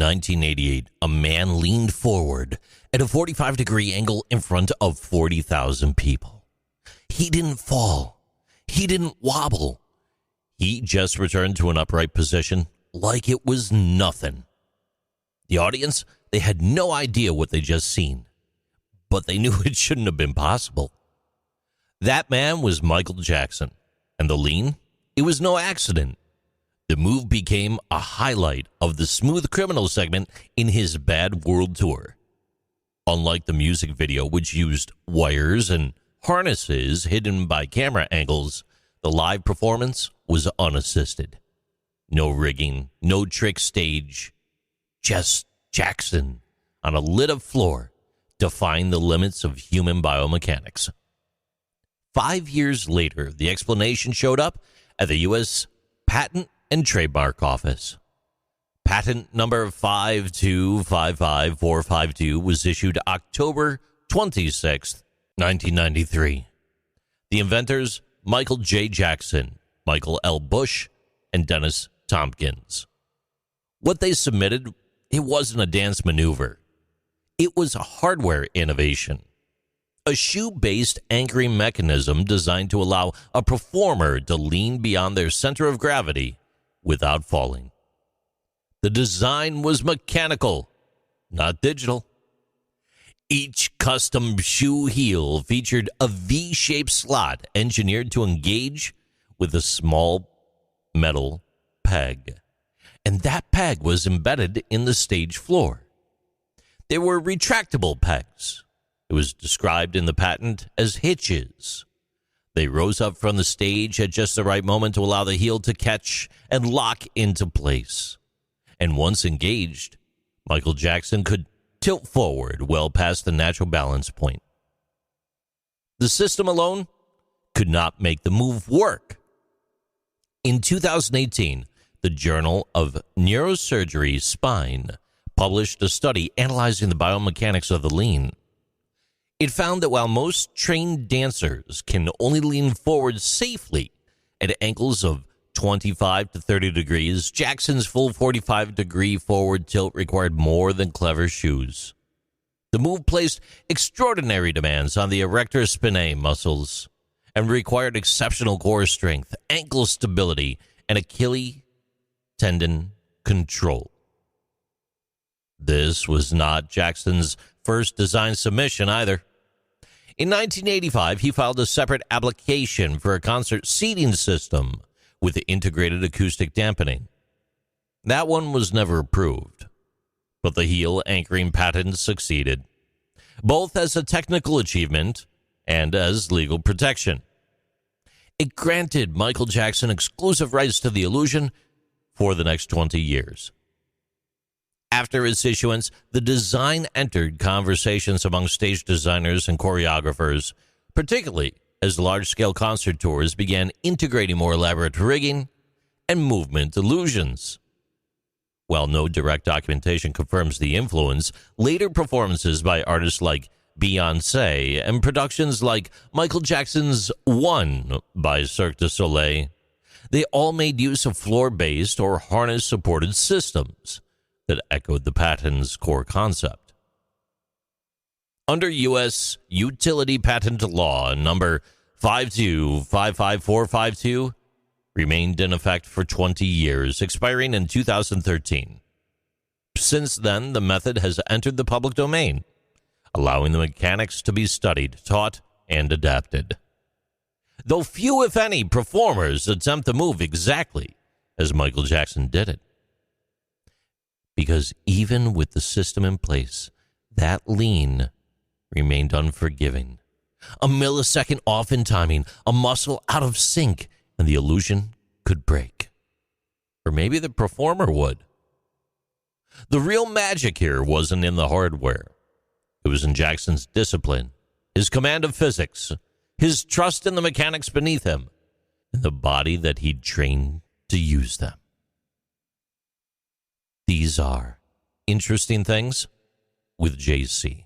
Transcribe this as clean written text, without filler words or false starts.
1988, a man leaned forward at a 45-degree angle in front of 40,000 people. He didn't fall. He didn't wobble. He just returned to an upright position like it was nothing. The audience, they had no idea what they just seen, but they knew it shouldn't have been possible. That man was Michael Jackson, and the lean, it was no accident. The move became a highlight of the Smooth Criminal segment in his Bad World Tour. Unlike the music video, which used wires and harnesses hidden by camera angles, the live performance was unassisted. No rigging, no trick stage, just Jackson on a lit-up floor, defying the limits of human biomechanics. 5 years later, the explanation showed up at the U.S. Patent and Trademark Office. Patent number 5255452 was issued October 26, 1993. The inventors, Michael J. Jackson, Michael L. Bush, and Dennis Tompkins. What they submitted, it wasn't a dance maneuver. It was a hardware innovation. A shoe-based anchoring mechanism designed to allow a performer to lean beyond their center of gravity without falling. The design was mechanical, not digital. Each custom shoe heel featured a V-shaped slot engineered to engage with a small metal peg, and that peg was embedded in the stage floor. They were retractable pegs. It was described in the patent as hitches. They rose up from the stage at just the right moment to allow the heel to catch and lock into place. And once engaged, Michael Jackson could tilt forward well past the natural balance point. The system alone could not make the move work. In 2018, the Journal of Neurosurgery Spine published a study analyzing the biomechanics of the lean. It found that while most trained dancers can only lean forward safely at angles of 25 to 30 degrees, Jackson's full 45-degree forward tilt required more than clever shoes. The move placed extraordinary demands on the erector spinae muscles and required exceptional core strength, ankle stability, and Achilles tendon control. This was not Jackson's first design submission either. In 1985, he filed a separate application for a concert seating system with integrated acoustic dampening. That one was never approved, but the heel anchoring patent succeeded, both as a technical achievement and as legal protection. It granted Michael Jackson exclusive rights to the illusion for the next 20 years. After its issuance, the design entered conversations among stage designers and choreographers, particularly as large-scale concert tours began integrating more elaborate rigging and movement illusions. While no direct documentation confirms the influence, later performances by artists like Beyoncé and productions like Michael Jackson's One by Cirque du Soleil, they all made use of floor-based or harness-supported systems that echoed the patent's core concept. Under U.S. Utility Patent Law number 5255452 remained in effect for 20 years, expiring in 2013. Since then, the method has entered the public domain, allowing the mechanics to be studied, taught, and adapted. Though few, if any, performers attempt to move exactly as Michael Jackson did it. Because even with the system in place, that lean remained unforgiving. A millisecond off in timing, a muscle out of sync, and the illusion could break. Or maybe the performer would. The real magic here wasn't in the hardware. It was in Jackson's discipline, his command of physics, his trust in the mechanics beneath him, and the body that he'd trained to use them. These are Interesting Things with JC.